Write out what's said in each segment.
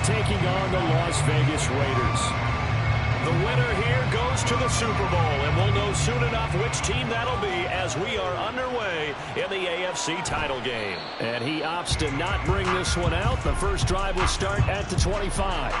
taking on the Las Vegas Raiders. The winner here goes to the Super Bowl, and we'll know soon enough which team that'll be as we are underway in the AFC title game. And he opts to not bring this one out. The first drive will start at the 25.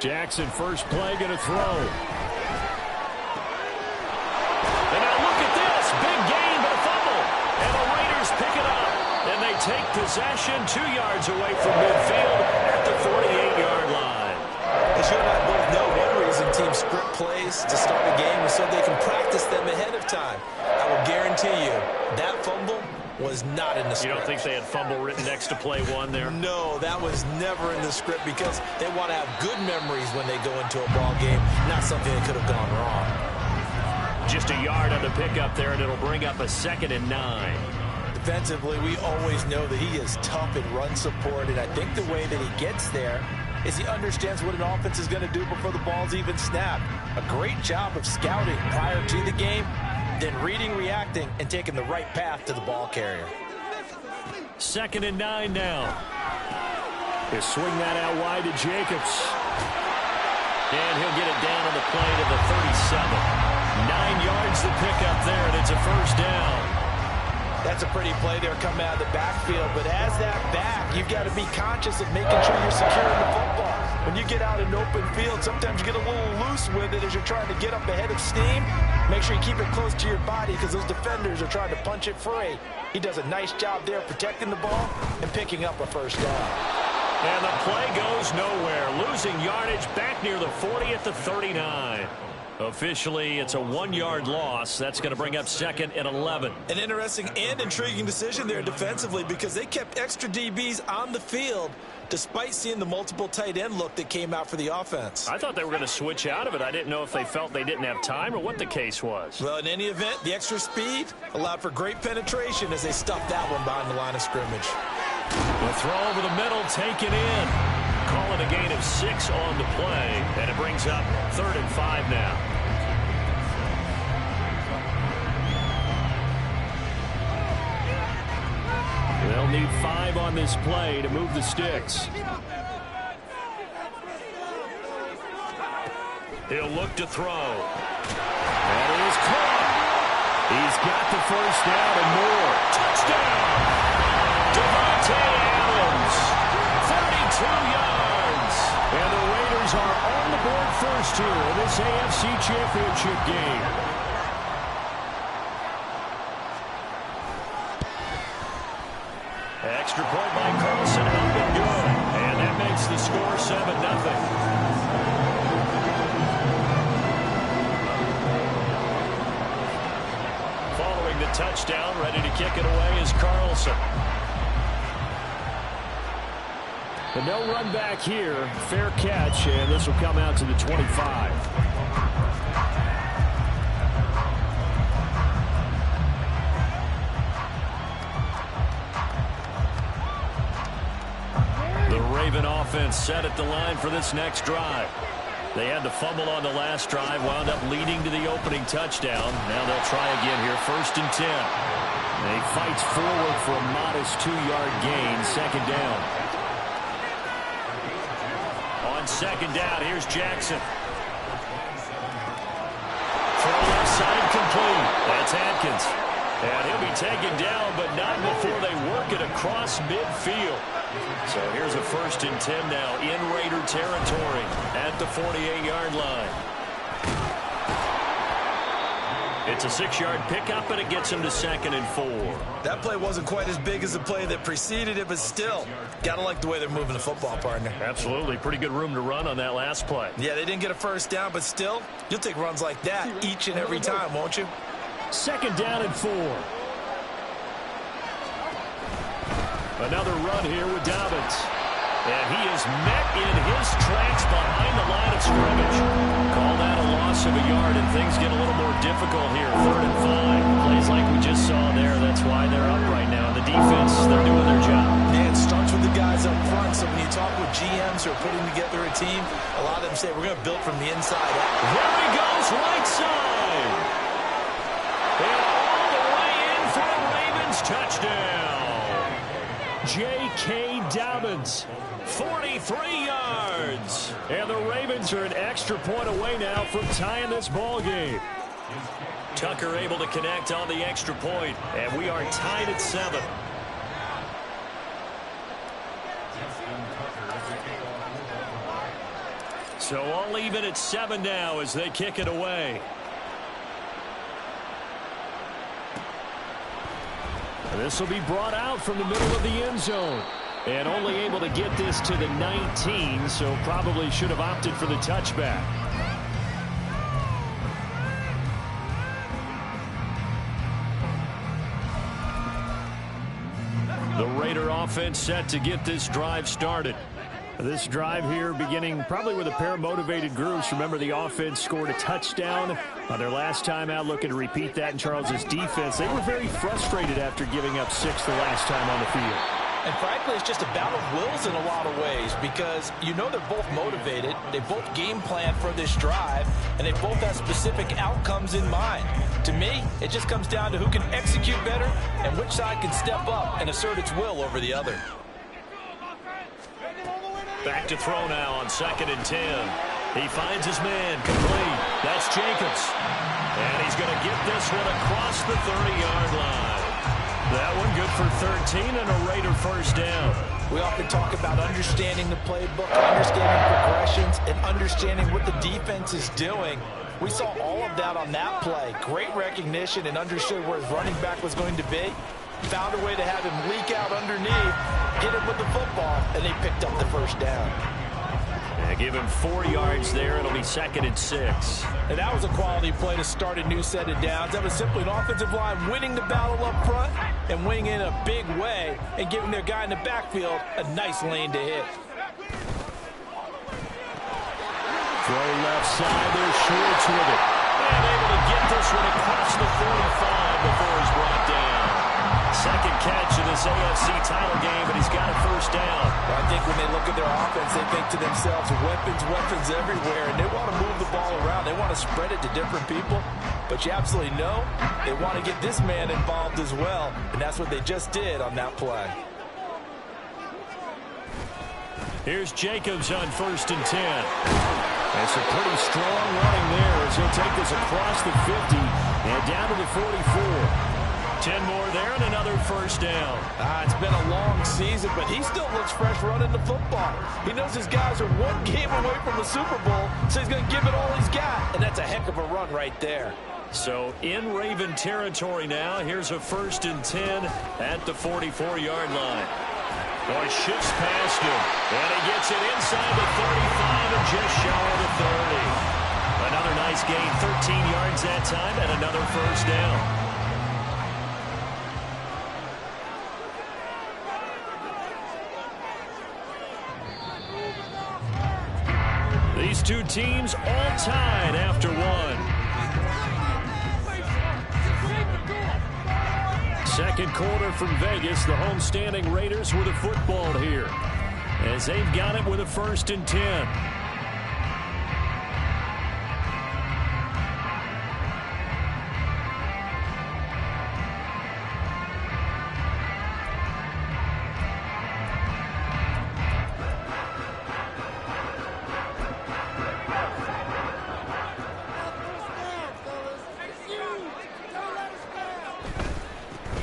Jackson, first play, going to throw. And now look at this. Big gain, but a fumble. And the Raiders pick it up. And they take possession 2 yards away from midfield at the 48-yard line. As you and I both know, one reason teams script plays to start a game is so they can practice them ahead of time. I will guarantee you that fumble was not in the script. You don't think they had fumble written next to play one there? No, that was never in the script because they want to have good memories when they go into a ball game, not something that could have gone wrong. Just a yard on the pickup there, and it'll bring up a 2nd and 9. Defensively, we always know that he is tough in run support, and I think the way that he gets there is he understands what an offense is going to do before the ball's even snapped. A great job of scouting prior to the game, then reading, reacting, and taking the right path to the ball carrier. 2nd and 9 now. They swing that out wide to Jacobs. And he'll get it down on the play to the 37. 9 yards to pick up there, and it's a first down. That's a pretty play there coming out of the backfield, but as that back, you've got to be conscious of making sure you're securing the football. When you get out in open field, sometimes you get a little loose with it as you're trying to get up ahead of steam. Make sure you keep it close to your body because those defenders are trying to punch it free. He does a nice job there protecting the ball and picking up a first down. And the play goes nowhere, losing yardage back near the 40 at the 39. Officially, it's a 1-yard loss. That's going to bring up 2nd and 11. An interesting and intriguing decision there defensively because they kept extra DBs on the field despite seeing the multiple tight end look that came out for the offense. I thought they were going to switch out of it. I didn't know if they felt they didn't have time or what the case was. Well, in any event, the extra speed allowed for great penetration as they stuffed that one behind the line of scrimmage. The throw over the middle, taken in. Calling a gain of 6 on the play, and it brings up 3rd and 5 now. They'll need 5 on this play to move the sticks. He'll look to throw. That is caught. He's got the first down and more. Touchdown! Devontae Adams, 32 yards. And the Raiders are on the board first here in this AFC Championship game. Extra point by Carlson, helping good. And that makes the score 7-0. Following the touchdown, ready to kick it away is Carlson. But no run back here. Fair catch, and this will come out to the 25. The Raven offense set at the line for this next drive. They had the fumble on the last drive, wound up leading to the opening touchdown. Now they'll try again here, 1st and 10. He fights forward for a modest 2-yard gain, 2nd down. On 2nd down, here's Jackson. Throw left side complete. That's Atkins. And he'll be taken down, but not before they work it across midfield. So here's a 1st and 10 now in Raider territory at the 48-yard line. It's a 6-yard pickup, and it gets him to 2nd and 4. That play wasn't quite as big as the play that preceded it, but still, got to like the way they're moving the football, partner. Absolutely. Pretty good room to run on that last play. Yeah, they didn't get a first down, but still, you'll take runs like that each and every time, won't you? 2nd down and 4. Another run here with Dobbins. And he is met in his tracks behind the line of scrimmage. Call that a loss of a yard, and things get a little more difficult here. 3rd and 5. Plays like we putting together a team, a lot of them say we're going to build from the inside out. There he goes, right side. And all the way in for a Ravens touchdown. J.K. Dobbins, 43 yards. And the Ravens are an extra point away now from tying this ball game. Tucker able to connect on the extra point, and we are tied at 7. So all even at 7 now as they kick it away. This will be brought out from the middle of the end zone. And only able to get this to the 19, so probably should have opted for the touchback. The Raider offense set to get this drive started. This drive here beginning probably with a pair of motivated groups. Remember, the offense scored a touchdown on their last time out, looking to repeat that in Charles's defense. They were very frustrated after giving up 6 the last time on the field. And frankly, it's just a battle of wills in a lot of ways because you know they're both motivated, they both game plan for this drive, and they both have specific outcomes in mind. To me, it just comes down to who can execute better and which side can step up and assert its will over the other. Back to throw now on 2nd and 10. He finds his man complete. That's Jacobs. And he's going to get this one across the 30-yard line. That one good for 13 and a Raider first down. We often talk about understanding the playbook, understanding progressions, and understanding what the defense is doing. We saw all of that on that play. Great recognition and understood where his running back was going to be. Found a way to have him leak out underneath, hit him with the football, and they picked up the first down. And give him 4 yards there. It'll be 2nd and 6. And that was a quality play to start a new set of downs. That was simply an offensive line winning the battle up front and winning in a big way and giving their guy in the backfield a nice lane to hit. Throw left side, they're Schwartz with it. And able to get this one across the 45 before he's brought down. Second catch in this AFC title game, and he's got a first down. Well, I think when they look at their offense, they think to themselves, weapons everywhere, and they want to move the ball around. They want to spread it to different people, but you absolutely know they want to get this man involved as well, and that's what they just did on that play. Here's Jacobs on 1st and 10. That's a pretty strong running there as he'll take this across the 50 and down to the 44. 10 more there and another first down. It's been a long season, but he still looks fresh running the football. He knows his guys are one game away from the Super Bowl, so he's going to give it all he's got, and that's a heck of a run right there. So in Raven territory now, here's a 1st and 10 at the 44-yard line. Boy, shifts past him, and he gets it inside the 35 and just shy of the 30. Another nice gain, 13 yards that time, and another first down. These two teams all tied after one. Second quarter from Vegas. The homestanding Raiders with a football here as they've got it with a 1st and 10.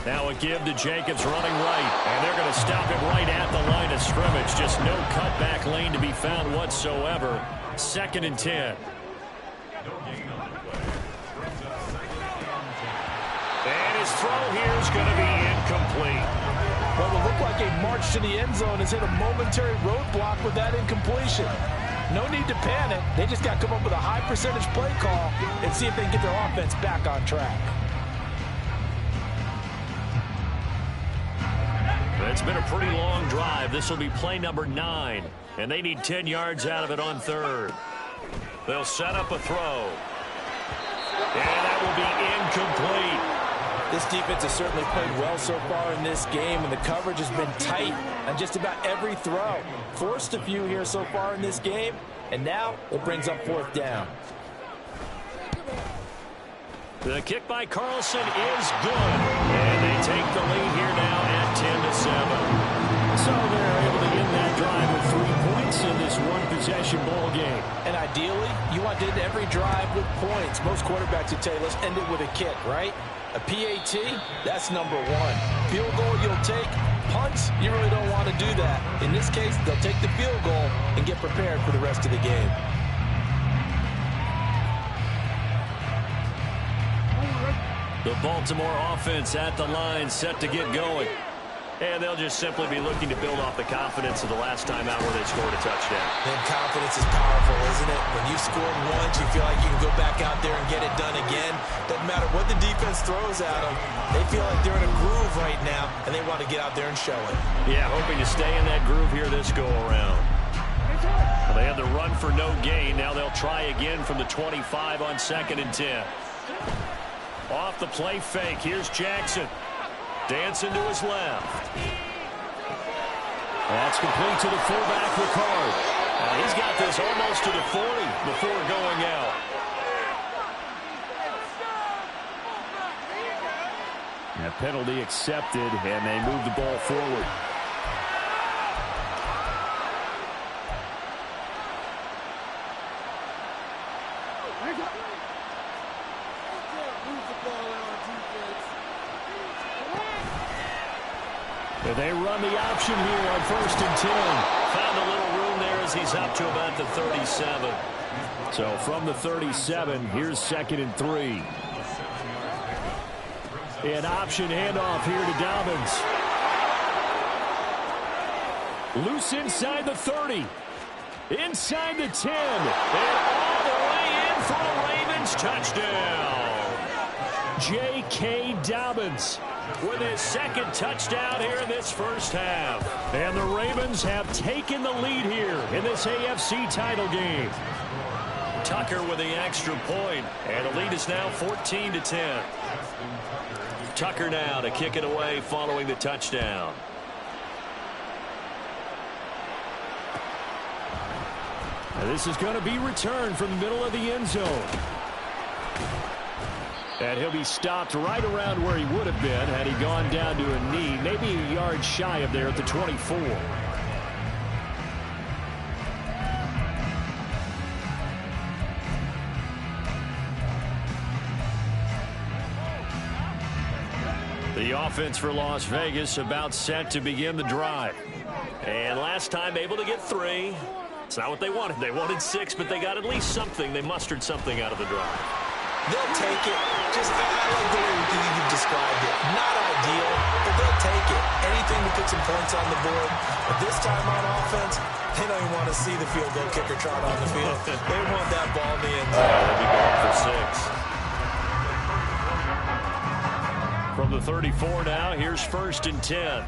Now a give to Jacobs running right, and they're going to stop him right at the line of scrimmage. Just no cutback lane to be found whatsoever. 2nd and 10. And his throw here is going to be incomplete. Well, it looked like a march to the end zone has hit a momentary roadblock with that incompletion. No need to panic. They just got to come up with a high percentage play call and see if they can get their offense back on track. It's been a pretty long drive. This will be play number 9, and they need 10 yards out of it on 3rd. They'll set up a throw. And that will be incomplete. This defense has certainly played well so far in this game, and the coverage has been tight on just about every throw. Forced a few here so far in this game, and now it brings up 4th down. The kick by Carlson is good, and they take the lead here now at 10-7. So they're able to end that drive with 3 points in this one-possession ball game. And ideally, you want to end every drive with points. Most quarterbacks would tell you, let's end it with a kick, right? A PAT, that's number 1. Field goal you'll take. Punts, you really don't want to do that. In this case, they'll take the field goal and get prepared for the rest of the game. The Baltimore offense at the line, set to get going. And they'll just simply be looking to build off the confidence of the last time out where they scored a touchdown. And confidence is powerful, isn't it? When you scored once, you feel like you can go back out there and get it done again. Doesn't matter what the defense throws at them. They feel like they're in a groove right now, and they want to get out there and show it. Yeah, hoping to stay in that groove here this go-around. Well, they had the run for no gain. Now they'll try again from the 25 on 2nd and 10. Off the play fake. Here's Jackson. Dancing to his left. That's complete to the fullback, Ricard. He's got this almost to the 40 before going out. A penalty accepted, and they move the ball forward. They run the option here on 1st and 10. Found a little room there as he's up to about the 37. So from the 37, here's 2nd and 3. An option handoff here to Dobbins. Loose inside the 30. Inside the 10. And all the way in for a Ravens touchdown. J.K. Dobbins with his 2nd touchdown here in this first half. And the Ravens have taken the lead here in this AFC title game. Tucker with the extra point, and the lead is now 14-10. Tucker now to kick it away following the touchdown. Now this is going to be returned from the middle of the end zone. And he'll be stopped right around where he would have been had he gone down to a knee, maybe a yard shy of there at the 24. The offense for Las Vegas about set to begin the drive. And last time able to get 3. It's not what they wanted. They wanted 6, but they got at least something. They mustered something out of the drive. They'll take it. Just, I like the way you've described it. Not ideal, but they'll take it. Anything to put some points on the board. But this time on offense, they don't even want to see the field goal kicker trot on the field. They want that ball in the end zone. They'll be going for 6. From the 34 now, here's 1st and 10.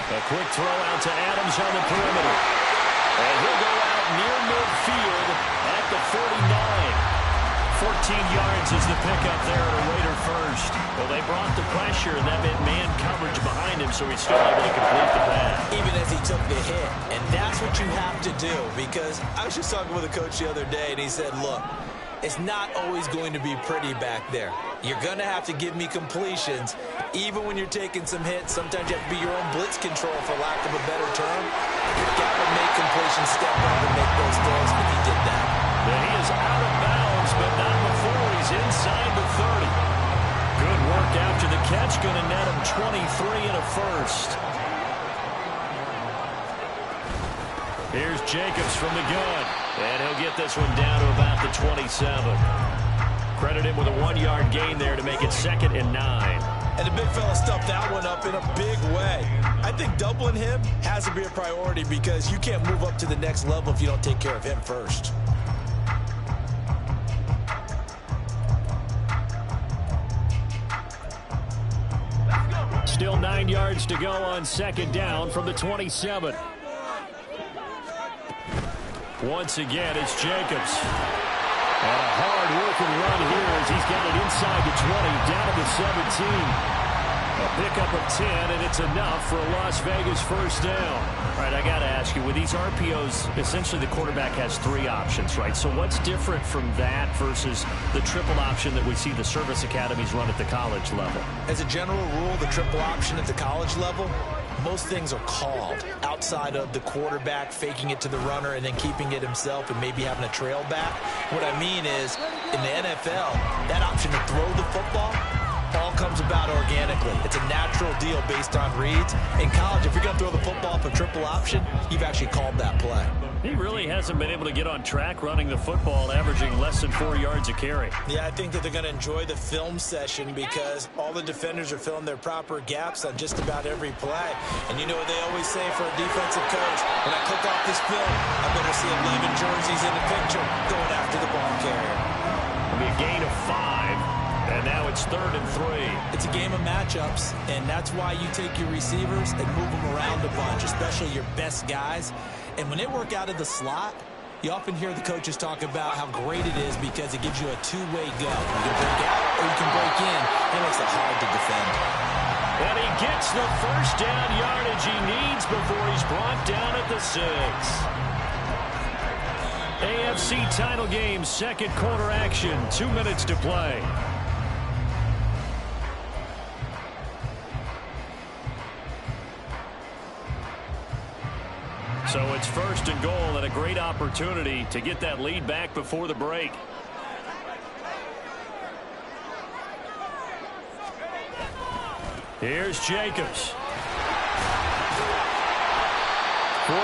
A quick throw out to Adams on the perimeter. And he'll go out near midfield at the 49. 14 yards is the pickup there at a Raider first. Well, they brought the pressure, and that meant man coverage behind him, so he's still able to complete the pass. Even as he took the hit. And that's what you have to do, because I was just talking with a coach the other day, and he said, look, it's not always going to be pretty back there. You're going to have to give me completions. Even when you're taking some hits, sometimes you have to be your own blitz control, for lack of a better term. You've got to make completions, step up and make those throws, and he did that. He is out of bounds, but not before he's inside the 30. Good work after the catch, going to net him 23 and a first. Here's Jacobs from the gun, and he'll get this one down to about the 27. Credit him with a 1-yard gain there to make it 2nd and 9. And the big fella stuffed that one up in a big way. I think doubling him has to be a priority, because you can't move up to the next level if you don't take care of him first. Still 9 yards to go on 2nd down from the 27. Once again, it's Jacobs. And a hard-working run here as he's got it inside the 20, down to the 17. A pickup of 10, and it's enough for a Las Vegas first down. All right, I got to ask you, with these RPOs, essentially the quarterback has 3 options, right? So what's different from that versus the triple option that we see the service academies run at the college level? As a general rule, the triple option at the college level, most things are called outside of the quarterback faking it to the runner and then keeping it himself and maybe having a trail back. What I mean is, in the NFL, that option to throw the football all comes about organically. It's a natural deal based on reads. In college, if you're going to throw the football for triple option, you've actually called that play. He really hasn't been able to get on track running the football, averaging less than 4 yards a carry. Yeah, I think that they're going to enjoy the film session because all the defenders are filling their proper gaps on just about every play. And you know what they always say for a defensive coach? When I click off this film, I better see 11 jerseys in the picture going after the ball carrier. It'll be a gain of 5. And now it's 3rd and 3. It's a game of matchups, and that's why you take your receivers and move them around a bunch, especially your best guys. And when they work out of the slot, you often hear the coaches talk about how great it is because it gives you a two-way go. You can break out or you can break in. It makes it hard to defend. And he gets the first down yardage he needs before he's brought down at the 6. AFC title game, second quarter action, 2 minutes to play. So it's 1st and goal and a great opportunity to get that lead back before the break. Here's Jacobs. 47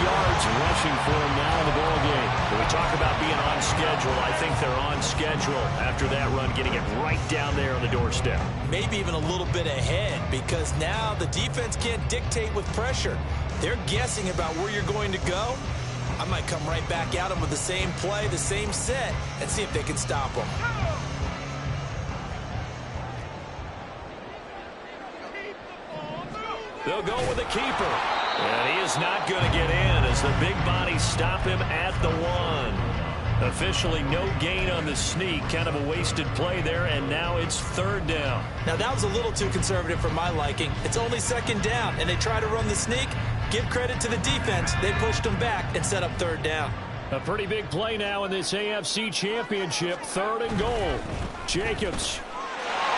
yards rushing for him now in the ball game. When we talk about being on schedule, I think they're on schedule after that run, getting it right down there on the doorstep. Maybe even a little bit ahead because now the defense can't dictate with pressure. They're guessing about where you're going to go. I might come right back at them with the same play, the same set, and see if they can stop them. They'll go with the keeper. And he is not going to get in as the big bodies stop him at the 1. Officially no gain on the sneak. Kind of a wasted play there, and now it's 3rd down. Now, that was a little too conservative for my liking. It's only 2nd down, and they try to run the sneak. Give credit to the defense. They pushed them back and set up 3rd down. A pretty big play now in this AFC Championship. 3rd and goal. Jacobs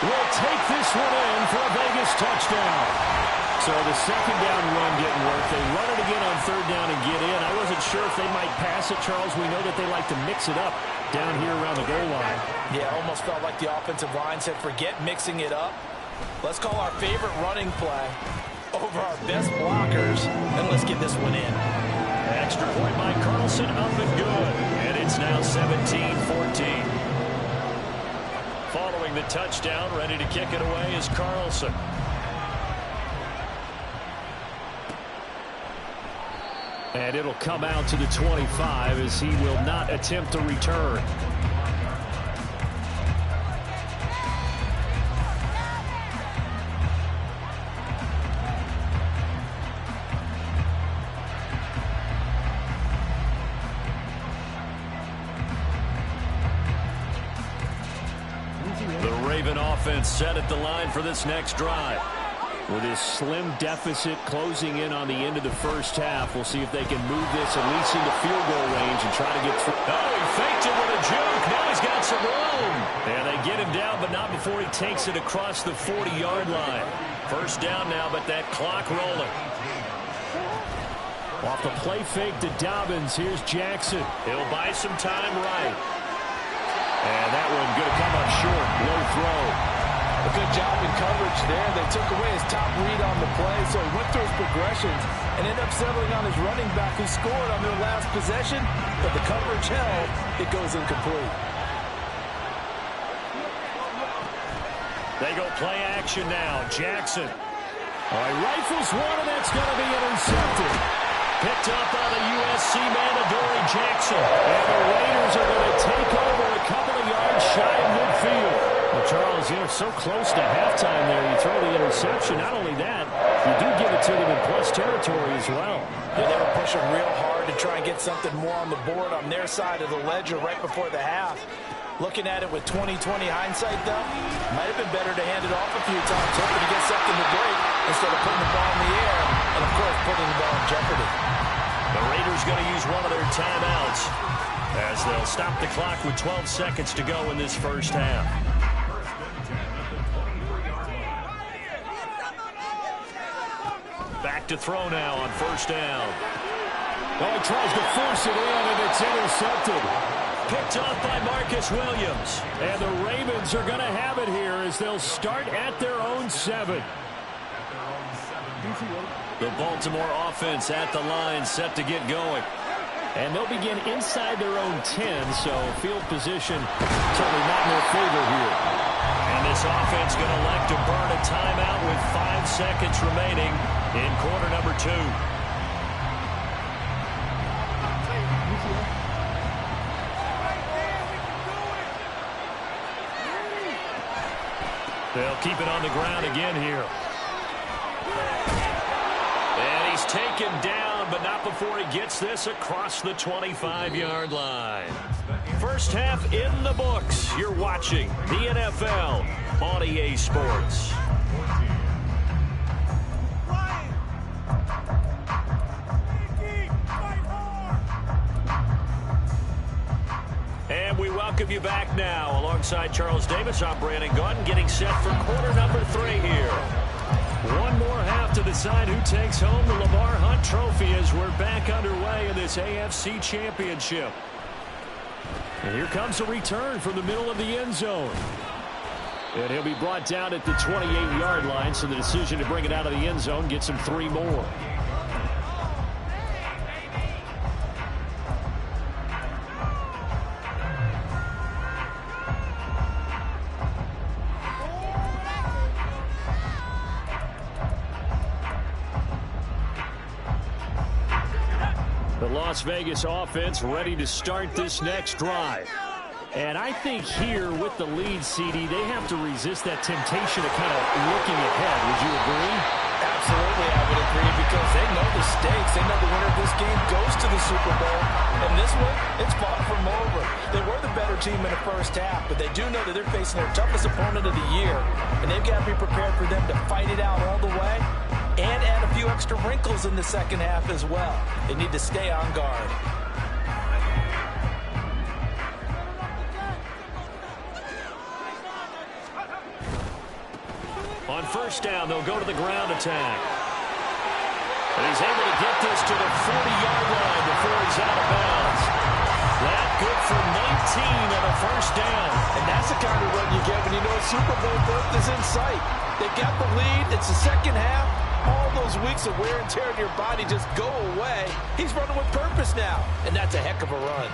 will take this one in for a Vegas touchdown. So the 2nd down run didn't work. They run it again on 3rd down and get in. I wasn't sure if they might pass it, Charles. We know that they like to mix it up down here around the goal line. Yeah, almost felt like the offensive line said, forget mixing it up. Let's call our favorite running play over our best blockers, and let's get this one in. Extra point by Carlson, up and good. And it's now 17-14. Following the touchdown, ready to kick it away is Carlson. And it'll come out to the 25 as he will not attempt to return. The Raven offense set at the line for this next drive. With his slim deficit closing in on the end of the first half, we'll see if they can move this at least into field goal range and try to get through. Oh, he faked it with a juke. Now he's got some room. And they get him down, but not before he takes it across the 40-yard line. First down now, but that clock rolling. Off the play fake to Dobbins, here's Jackson. He'll buy some time right. And that one going to come up short. Low throw. A good job in coverage there. They took away his top read on the play, so he went through his progressions and ended up settling on his running back who scored on their last possession, but the coverage held. It goes incomplete. They go play action now. Jackson. All right, rifles one, and that's going to be intercepted. Picked up by the USC man, Adoree Jackson. And the Raiders are going to take over a couple of yards shy of midfield. Well, Charles, you're so close to halftime there. You throw the interception. Not only that, you do give it to them in plus territory as well. Yeah, they were pushing real hard to try and get something more on the board on their side of the ledger right before the half. Looking at it with 20/20 hindsight, though, might have been better to hand it off a few times, hoping to get something to break instead of putting the ball in the air and, of course, putting the ball in jeopardy. The Raiders going to use one of their timeouts as they'll stop the clock with 12 seconds to go in this first half. Back to throw now on first down. Oh, he tries to force it in, and it's intercepted. Picked off by Marcus Williams. And the Ravens are going to have it here as they'll start at their own 7. The Baltimore offense at the line, set to get going. And they'll begin inside their own 10, so field position certainly not in their favor here. And this offense going to elect to burn a timeout with 5 seconds remaining in quarter number 2. They'll keep it on the ground again here. And he's taken down, but not before he gets this across the 25-yard line. First half in the books. You're watching the NFL on EA Sports. And we welcome you back now. Alongside Charles Davis, I'm Brandon Gunn, getting set for quarter number 3 here. One more half to decide who takes home the Lamar Hunt Trophy as we're back underway in this AFC Championship. And here comes a return from the middle of the end zone. And he'll be brought down at the 28-yard line, so the decision to bring it out of the end zone gets him 3 more. The Las Vegas offense ready to start this next drive. And I think here with the lead, CD, they have to resist that temptation of kind of looking ahead. Would you agree? Absolutely, I would agree, because they know the stakes. They know the winner of this game goes to the Super Bowl. And this one, it's far from over. They were the better team in the first half, but they do know that they're facing their toughest opponent of the year. And they've got to be prepared for them to fight it out all the way and add a few extra wrinkles in the second half as well. They need to stay on guard. On first down, they'll go to the ground attack. And he's able to get this to the 40-yard line before he's out of bounds. That good for 19 on a first down. And that's the kind of run you get when you know a Super Bowl berth is in sight. They got the lead. It's the second half. All those weeks of wear and tear in your body just go away. He's running with purpose now, and that's a heck of a run.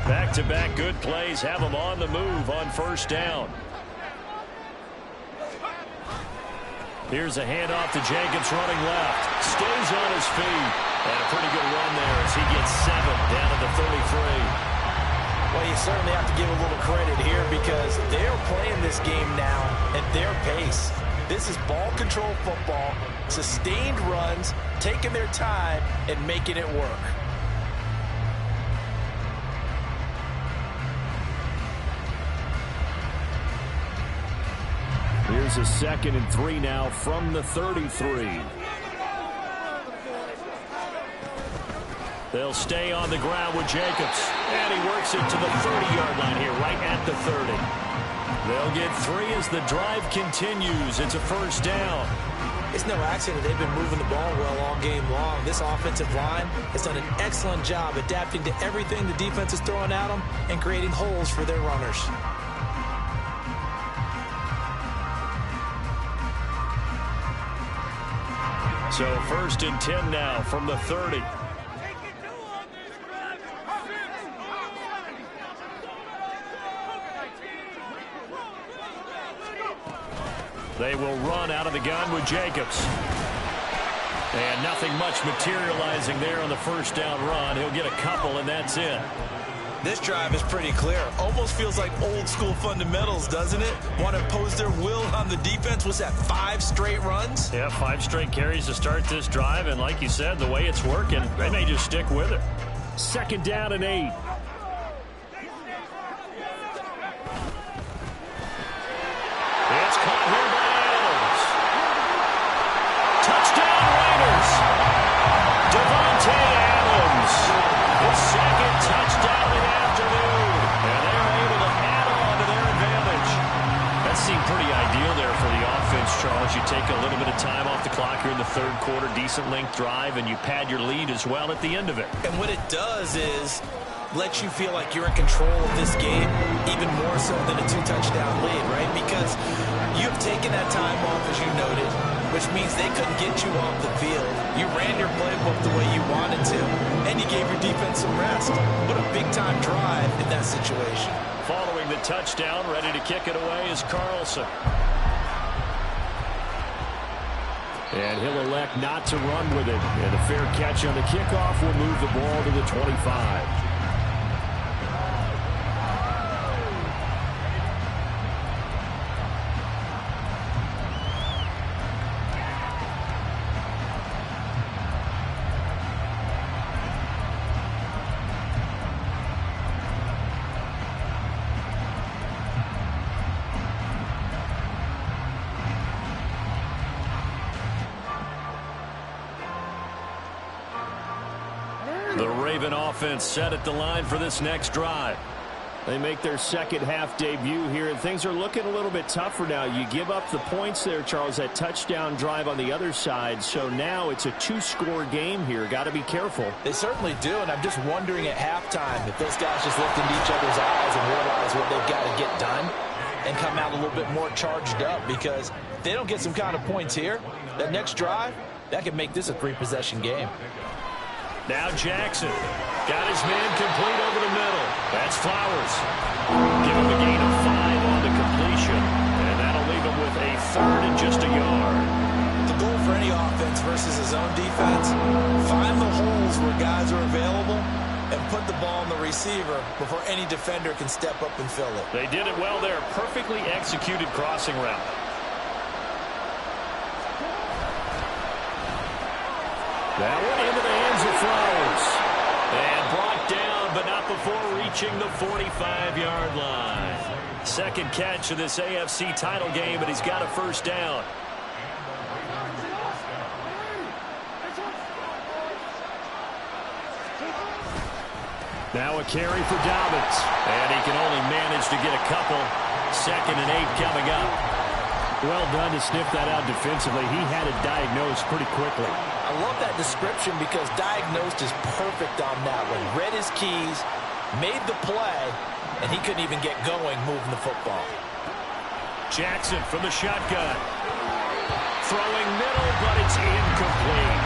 Back-to-back good plays have him on the move on first down. Here's a handoff to Jacobs running left. Stays on his feet. And a pretty good run there as he gets 7 down at the 33. Well, you certainly have to give a little credit here because they're playing this game now at their pace. This is ball control football, sustained runs, taking their time, and making it work. Here's a 2nd and 3 now from the 33. They'll stay on the ground with Jacobs. And he works it to the 30-yard line here, right at the 30. They'll get 3 as the drive continues. It's a first down. It's no accident they've been moving the ball well all game long. This offensive line has done an excellent job adapting to everything the defense is throwing at them and creating holes for their runners. So 1st and 10 now from the 30. They will run out of the gun with Jacobs. And nothing much materializing there on the first down run. He'll get a couple, and that's it. This drive is pretty clear. Almost feels like old school fundamentals, doesn't it? Want to impose their will on the defense. What's that, 5 straight runs? Yeah, 5 straight carries to start this drive. And like you said, the way it's working, they may just stick with it. 2nd down and 8. It's caught here by Adams. Touchdown Raiders. Devontae Adams. His 2nd touchdown in the afternoon. And they're able to add on to their advantage. That seemed pretty ideal there for the offense, Charles. You take a little bit of time off the clock here in the 3rd quarter, decent length drive, and you pad your lead as well at the end of it. And what it does is let you feel like you're in control of this game, even more so than a 2-touchdown lead, right? Because you've taken that time off, as you noted, which means they couldn't get you off the field. You ran your playbook the way you wanted to, and you gave your defense some rest. What a big-time drive in that situation. Following the touchdown, ready to kick it away is Carlson. And he'll elect not to run with it. And a fair catch on the kickoff will move the ball to the 25. The Raven offense set at the line for this next drive. They make their 2nd half debut here, and things are looking a little bit tougher now. You give up the points there, Charles, that touchdown drive on the other side. So now it's a 2-score game here. Got to be careful. They certainly do, and I'm just wondering at halftime if those guys just looked into each other's eyes and realize what they've got to get done and come out a little bit more charged up, because if they don't get some kind of points here, that next drive, that could make this a 3-possession game. Now Jackson got his man complete over the middle. That's Flowers. Give him a gain of 5 on the completion. And that'll leave him with a 3rd and just a yard. The goal for any offense versus his own defense, find the holes where guys are available and put the ball on the receiver before any defender can step up and fill it. They did it well there. Perfectly executed crossing route. That one into the hands of Flowers. And brought down, but not before reaching the 45-yard line. 2nd catch of this AFC title game, and he's got a 1st down. Now a carry for Dobbins. And he can only manage to get a couple. 2nd and 8 coming up. Well done to sniff that out defensively. He had it diagnosed pretty quickly. I love that description because diagnosed is perfect on that one. Read his keys, made the play, and he couldn't even get going moving the football. Jackson from the shotgun. Throwing middle, but it's incomplete.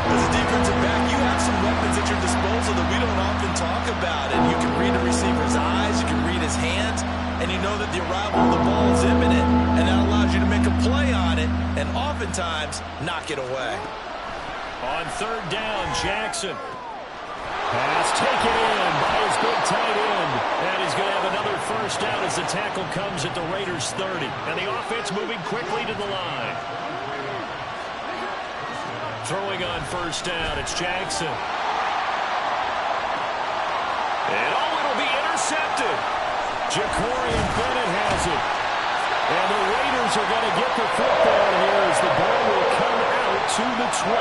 As a defensive back, you have some weapons at your disposal that we don't often talk about. And you can read a receiver's eyes, you can read his hands, and you know that the arrival of the ball is imminent, and that allows you to make a play on it and oftentimes knock it away. On 3rd down, Jackson. Pass taken in by his big tight end. And he's going to have another 1st down as the tackle comes at the Raiders' 30. And the offense moving quickly to the line. Throwing on 1st down, it's Jackson. And it'll be intercepted. Jacorian Bennett has it. And the Raiders are going to get the football here as the ball will come out to the 20.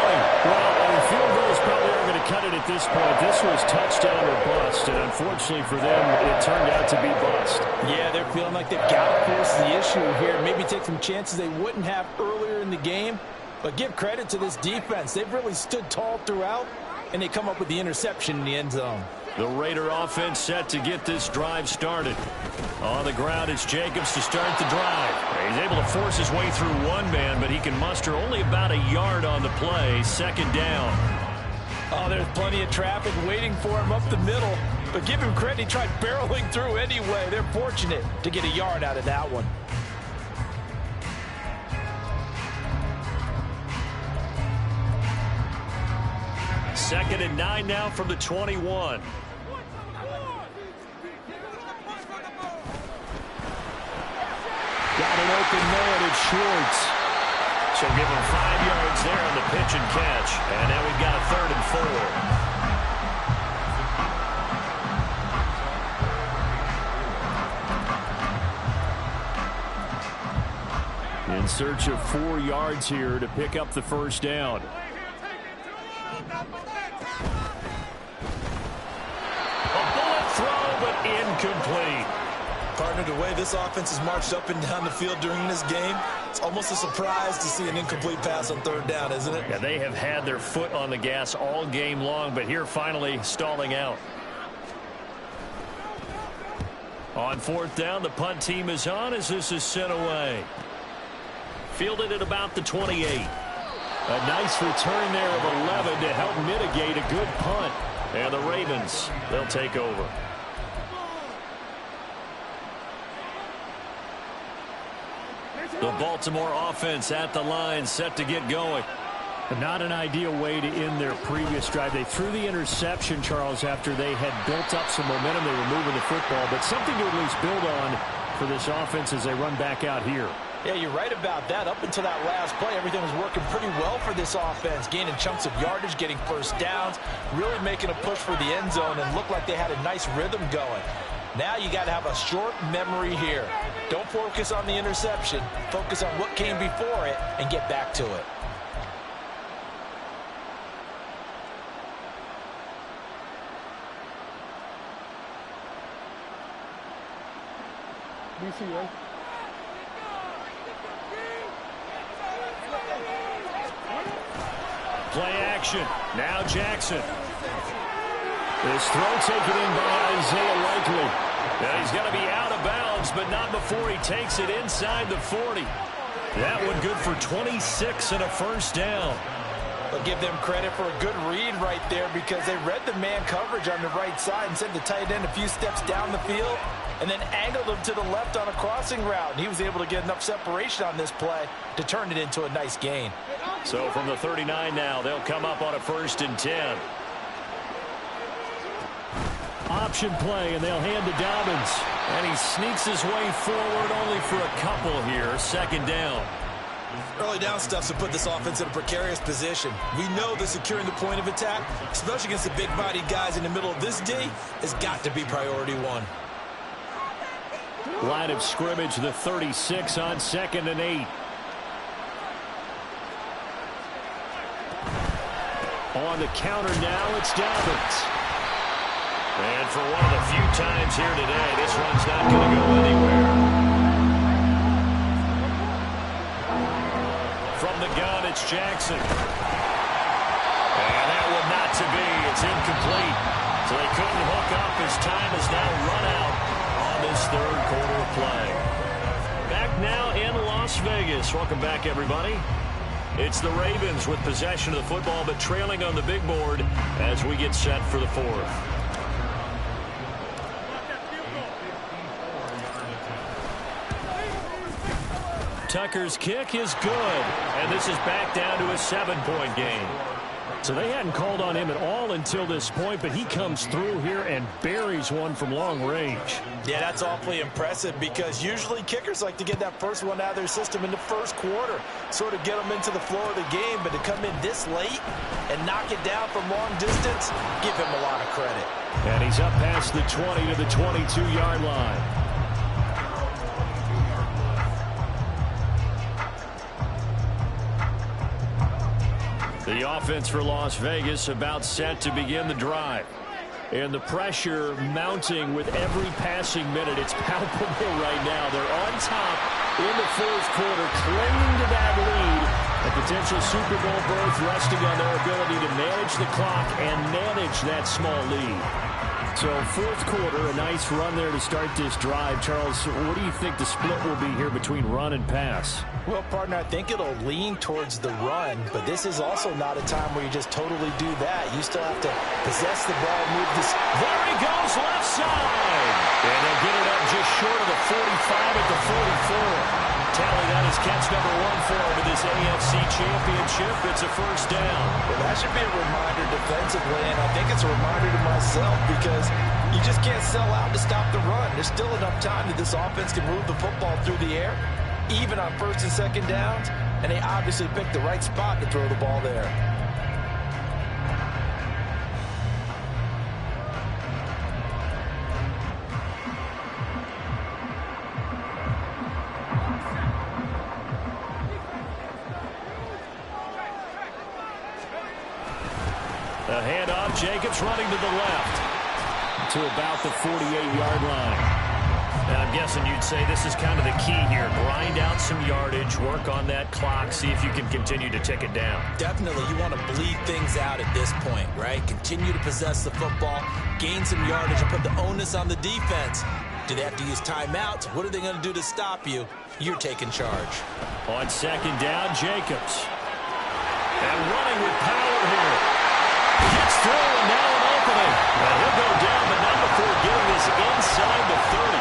Well, and field goals probably aren't going to cut it at this point. This was touchdown or bust, and unfortunately for them, it turned out to be bust. Yeah, they're feeling like they've got to force the issue here. Maybe take some chances they wouldn't have earlier in the game. But give credit to this defense. They've really stood tall throughout, and they come up with the interception in the end zone. The Raider offense set to get this drive started. On the ground, it's Jacobs to start the drive. He's able to force his way through one man, but he can muster only about a yard on the play. 2nd down. Oh, there's plenty of traffic waiting for him up the middle. But give him credit, he tried barreling through anyway. They're fortunate to get a yard out of that one. Second and 9 now from the 21. short. So give him 5 yards there on the pitch and catch. And now we've got a 3rd and 4. In search of 4 yards here to pick up the first down. A bullet throw, but incomplete. Partner, the way this offense has marched up and down the field during this game, it's almost a surprise to see an incomplete pass on 3rd down, isn't it? Yeah, they have had their foot on the gas all game long, but here finally stalling out. On 4th down, the punt team is on as this is sent away. Fielded at about the 28. A nice return there of 11 to help mitigate a good punt. And the Ravens, they'll take over. The Baltimore offense at the line, set to get going. Not an ideal way to end their previous drive. They threw the interception, Charles, after they had built up some momentum. They were moving the football, but something to at least build on for this offense as they run back out here. Yeah, you're right about that. Up until that last play, everything was working pretty well for this offense, gaining chunks of yardage, getting first downs, really making a push for the end zone, and looked like they had a nice rhythm going. Now you got to have a short memory here. Don't focus on the interception. Focus on what came before it and get back to it. Play action. Now Jackson. This throw taken in by Isaiah Likely. Now he's going to be out of bounds, but not before he takes it inside the 40. That one good for 26 and a first down. I'll give them credit for a good read right there because they read the man coverage on the right side and sent the tight end a few steps down the field and then angled him to the left on a crossing route. And he was able to get enough separation on this play to turn it into a nice gain. So from the 39 now, they'll come up on a 1st and 10. Option play, and they'll hand to Dobbins. And he sneaks his way forward only for a couple here. 2nd down. Early down stuffs have put this offense in a precarious position. We know that securing the point of attack, especially against the big-bodied guys in the middle of this D, has got to be priority one. Line of scrimmage, the 36 on 2nd and 8. On the counter now, it's Dobbins. And for one of the few times here today, this one's not going to go anywhere. From the gun, it's Jackson. And that one not to be. It's incomplete. So they couldn't hook up as time has now run out on this 3rd quarter of play. Back now in Las Vegas. Welcome back, everybody. It's the Ravens with possession of the football, but trailing on the big board as we get set for the 4th. Tucker's kick is good, and this is back down to a 7-point game. So they hadn't called on him at all until this point, but he comes through here and buries one from long range. Yeah, that's awfully impressive because usually kickers like to get that first one out of their system in the 1st quarter, sort of get them into the flow of the game, but to come in this late and knock it down from long distance, give him a lot of credit. And he's up past the 20 to the 22-yard line. The offense for Las Vegas about set to begin the drive. And the pressure mounting with every passing minute. It's palpable right now. They're on top in the 4th quarter, clinging to that lead. A potential Super Bowl berth resting on their ability to manage the clock and manage that small lead. So 4th quarter, a nice run there to start this drive. Charles, what do you think the split will be here between run and pass? Well, partner, I think it'll lean towards the run, but this is also not a time where you just totally do that. You still have to possess the ball, move this. There he goes, left side. And they'll get it up just short of the 45 at the 44. Tally, that is catch number 1 for him in this AFC Championship. It's a first down. Well, that should be a reminder defensively, and I think it's a reminder to myself because you just can't sell out to stop the run. There's still enough time that this offense can move the football through the air. even on first and second downs, and they obviously picked the right spot to throw the ball there. A handoff, Jacobs running to the left to about the 48-yard line. And I'm guessing you'd say this is kind of the key here. Grind out some yardage, work on that clock, see if you can continue to tick it down. Definitely, you want to bleed things out at this point, right? Continue to possess the football, gain some yardage, and put the onus on the defense. Do they have to use timeouts? What are they going to do to stop you? You're taking charge. On second down, Jacobs. And running with power here. Gets through, and now an opening. Well, he'll go down, but not before getting this inside the 30.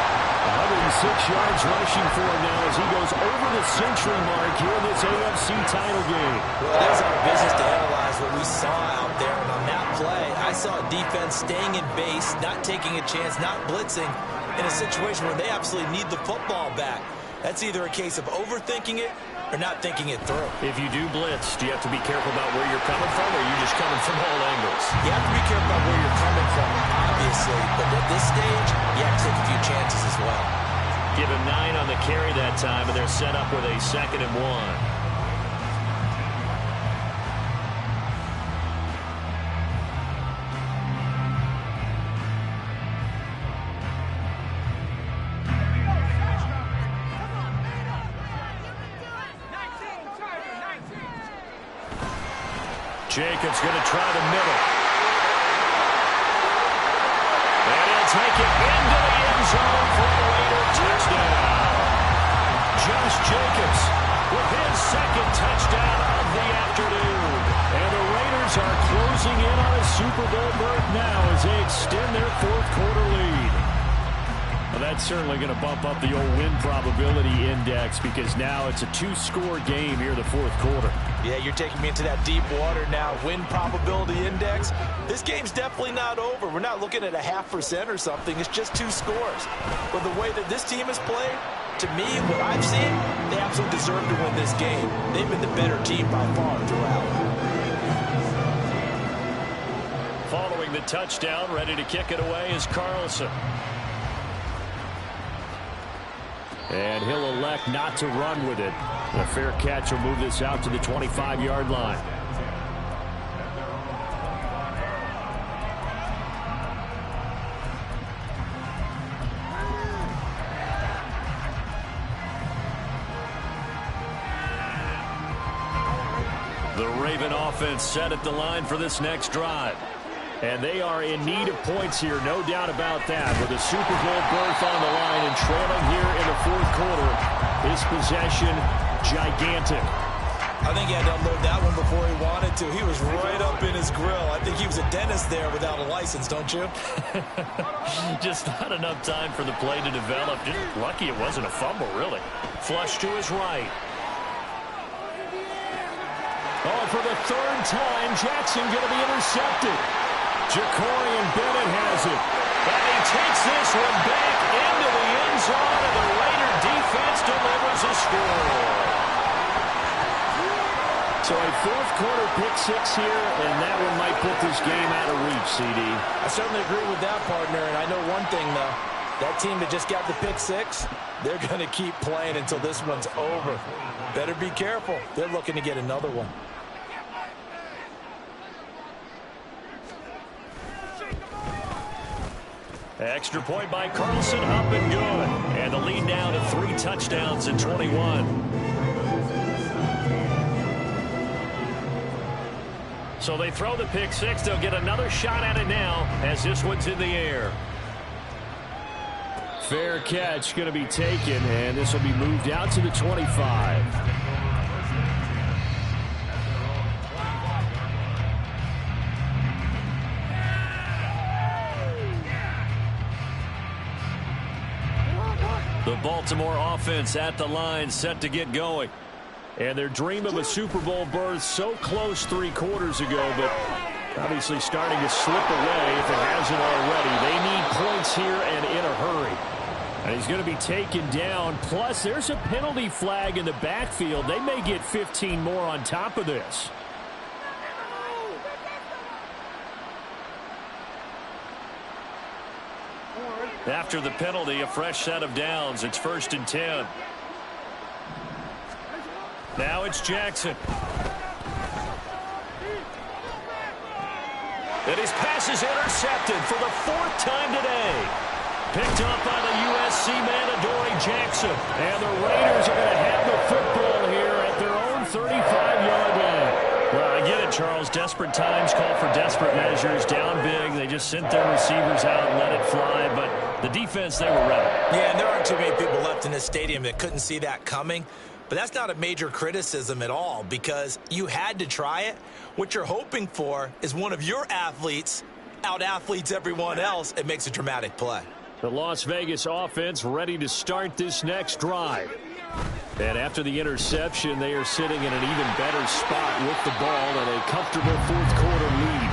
106 yards rushing for him now as he goes over the century mark here in this AFC title game. Well, it is our business to analyze what we saw out there, and on that play, I saw a defense staying in base, not taking a chance, not blitzing, in a situation where they absolutely need the football back. That's either a case of overthinking it or not thinking it through. If you do blitz, do you have to be careful about where you're coming from, or are you just coming from all angles? You have to be careful about where you're coming from, obviously, but at this stage, you have to take a few chances as well. Give him 9 on the carry that time, and they're set up with a 2nd and 1. Jacobs going to try the middle. And he'll take it into the end zone for a Raider touchdown. Josh Jacobs with his 2nd touchdown of the afternoon. And the Raiders are closing in on a Super Bowl berth now as they extend their 4th quarter lead. Well, that's certainly going to bump up the old win probability index because now it's a 2-score game here in the 4th quarter. Yeah, you're taking me into that deep water now. Win probability index. This game's definitely not over. We're not looking at a 0.5% or something. It's just 2 scores. But the way that this team has played, to me, what I've seen, they absolutely deserve to win this game. They've been the better team by far throughout. Following the touchdown, ready to kick it away is Carlson. And he'll elect not to run with it. A fair catch will move this out to the 25-yard line. The Raven offense set at the line for this next drive. And they are in need of points here, no doubt about that. With a Super Bowl berth on the line and trailing here in the 4th quarter, this possession gigantic. I think he had to unload that one before he wanted to. He was right up in his grill. I think he was a dentist there without a license, don't you? Just not enough time for the play to develop. Just lucky it wasn't a fumble, really. Flush to his right. Oh, for the 3rd time, Jackson going to be intercepted. Jacorian Bennett has it. And he takes this one back into the end zone, and the Raider defense delivers a score. So a 4th quarter pick-6 here, and that one might put this game out of reach, CD. I certainly agree with that, partner, and I know one thing, though. That team that just got the pick-6, they're going to keep playing until this one's over. Better be careful. They're looking to get another one. Extra point by Carlson, up and good. And the lead now to 3 touchdowns in 21. So they throw the pick-6. They'll get another shot at it now as this one's in the air. Fair catch going to be taken, and this will be moved out to the 25. The Baltimore offense at the line, set to get going. And their dream of a Super Bowl berth so close 3 quarters ago, but obviously starting to slip away if it hasn't already. They need points here and in a hurry. And he's going to be taken down. Plus, there's a penalty flag in the backfield. They may get 15 more on top of this. After the penalty, a fresh set of downs. It's 1st and 10. Now it's Jackson. And his pass is intercepted for the 4th time today. Picked up by the USC man, Adoree Jackson. And the Raiders are going to have the football here at their own 35-yard line. Well, I get it, Charles. Desperate times call for desperate measures. Down big. They just sent their receivers out and let it fly. But the defense, they were ready. Yeah, and there aren't too many people left in this stadium that couldn't see that coming. But that's not a major criticism at all because you had to try it. What you're hoping for is one of your athletes out-athletes everyone else. It makes a dramatic play. The Las Vegas offense ready to start this next drive. And after the interception, they are sitting in an even better spot with the ball and a comfortable 4th quarter lead.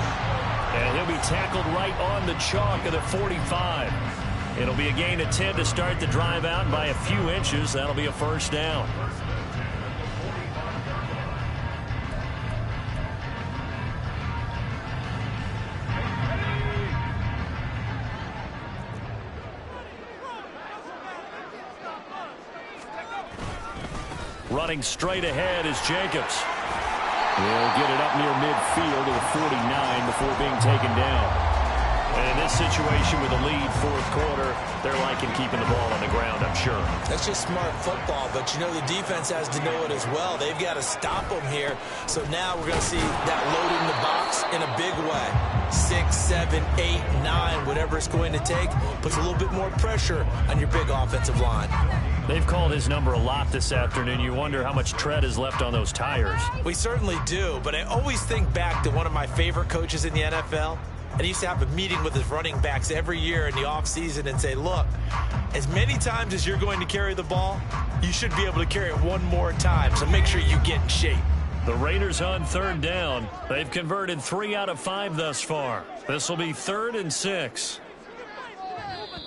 And he'll be tackled right on the chalk of the 45. It'll be a gain of 10 to start the drive out by a few inches. That'll be a 1st down. Running straight ahead is Jacobs. He'll get it up near midfield to the 49 before being taken down. And in this situation with a lead 4th quarter, they're liking keeping the ball on the ground, I'm sure. That's just smart football, but you know the defense has to know it as well. They've got to stop them here. So now we're going to see that loading the box in a big way. 6, 7, 8, 9, whatever it's going to take, puts a little bit more pressure on your big offensive line. They've called his number a lot this afternoon. You wonder how much tread is left on those tires. We certainly do, but I always think back to one of my favorite coaches in the NFL. And he used to have a meeting with his running backs every year in the offseason and say, look, as many times as you're going to carry the ball, you should be able to carry it one more time, so make sure you get in shape. The Raiders on 3rd down. They've converted 3 out of 5 thus far. This will be 3rd and 6.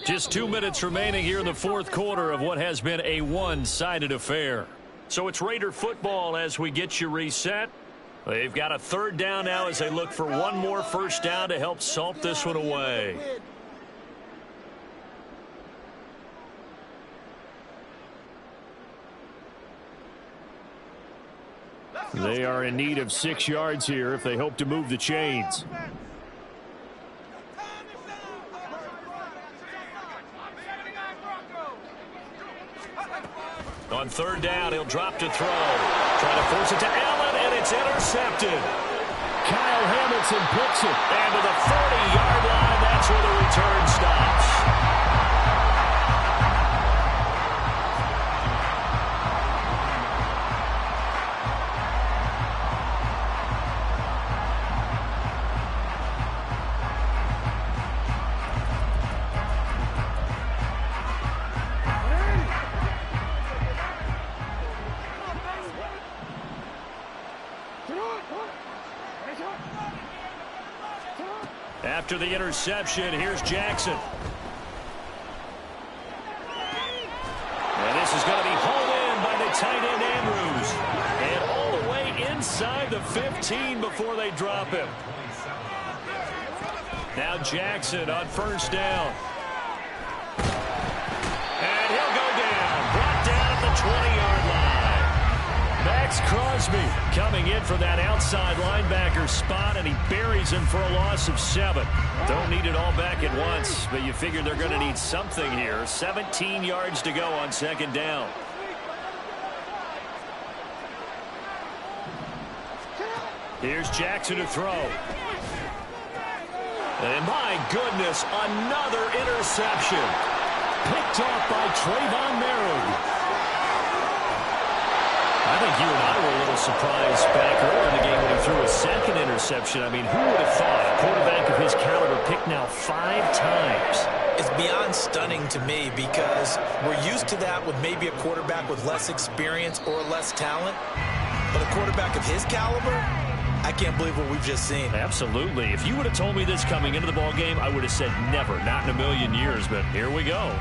Just 2 minutes remaining here in the 4th quarter of what has been a one-sided affair. So it's Raider football as we get you reset. They've got a 3rd down now as they look for one more 1st down to help salt this one away. They are in need of 6 yards here if they hope to move the chains. On 3rd down, he'll drop to throw. Trying to force it to Allen, and it's intercepted. Kyle Hamilton picks it. And to the 40-yard line, that's where the return stops. After the interception, here's Jackson. And this is going to be hauled in by the tight end Andrews. And all the way inside the 15 before they drop him. Now Jackson on 1st down. And he'll go down. Brought down at the 20-yard line. Max Crosby coming in from that outside linebacker spot, and he buries him for a loss of 7. Don't need it all back at once, but you figure they're going to need something here. 17 yards to go on 2nd down. Here's Jackson to throw. And my goodness, another interception. Picked off by Trayvon Merritt. I think you and I were a little surprised back earlier in the game when he threw a 2nd interception. I mean, who would have thought a quarterback of his caliber picked now 5 times? It's beyond stunning to me because we're used to that with maybe a quarterback with less experience or less talent. But a quarterback of his caliber, I can't believe what we've just seen. Absolutely. If you would have told me this coming into the ball game, I would have said never, not in a million years. But here we go.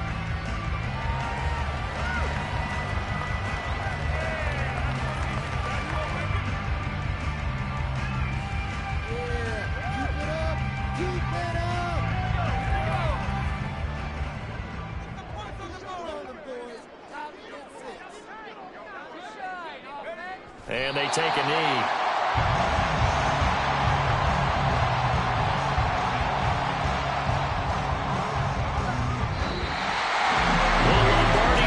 And they take a knee.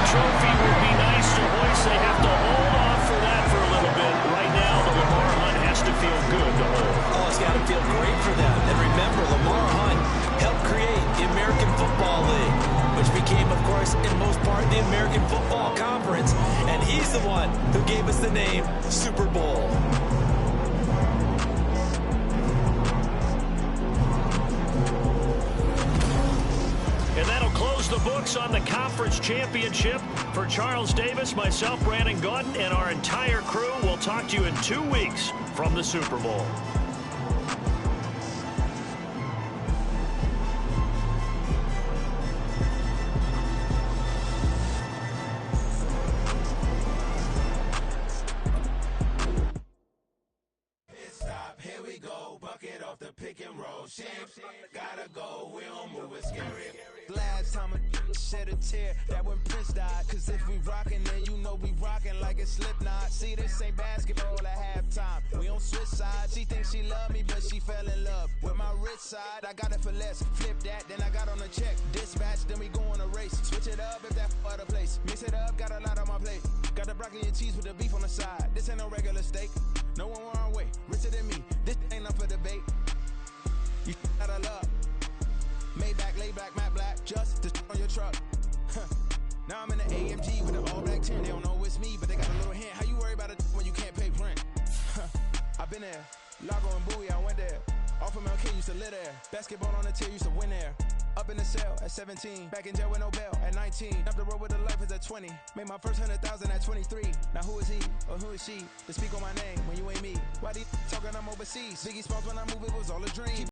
Trophy would be nice to hoist. They have to hold off for that for a little bit. Right now, the Lamar Hunt has to feel good to hold. Oh, it's got to feel great for them. And remember, Lamar Hunt helped create the American Football League, which became, of course, in most part, the American Football Conference. And he's the one who gave us the name Super Bowl. And that'll close the books on the conference championship. For Charles Davis, myself, Brandon Gaudin, and our entire crew, we'll talk to you in 2 weeks from the Super Bowl. Here we go, bucket off the pick and roll. Gotta go, we don't move it scary. Last time a shed a tear, that when Prince died. Cause if we rockin', then you know we rockin' like it's Slipknot. See, this ain't basketball at halftime. We on switch sides. She thinks she love me, but she fell in love with my rich side. I got it for less. Flip that, then I got on a check. Dispatch, then we go on a race. Switch it up if that other place. Mix it up, got a lot on my plate. Got the broccoli and cheese with the beef on the side. This ain't no regular steak. No one wrong way. Richer than me. This ain't up for debate. You got a love. Maybach, lay back, matte black, just to on your truck. Now I'm in the AMG with the all black tint. They don't know it's me, but they got a little hint. How you worry about it when you can't pay rent? I've been there. Lago and Bowie, I went there. Off of Mount King, used to live there. Basketball on the tier, used to win there. Up in the cell at 17. Back in jail with no bail at 19. Up the road with the life is at 20. Made my first 100,000 at 23. Now who is he or who is she to speak on my name when you ain't me? Why they talking I'm overseas? Biggie Smalls when I move, it was all a dream.